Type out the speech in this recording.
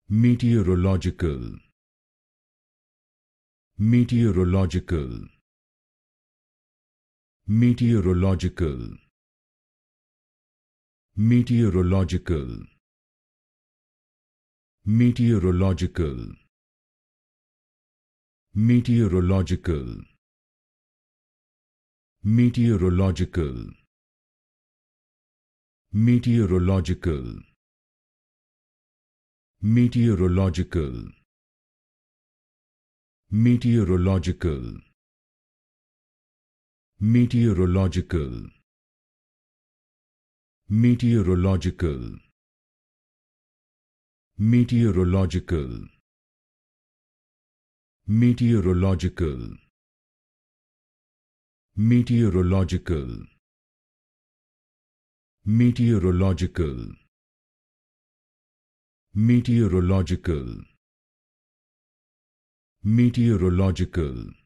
Meteorological. Meteorological. Meteorological. Meteorological. Meteorological. Meteorological. Meteorological. Meteorological. Meteorological. Meteorological. Meteorological. Meteorological. Meteorological. Meteorological. Meteorological. Meteorological. Meteorological. Meteorological.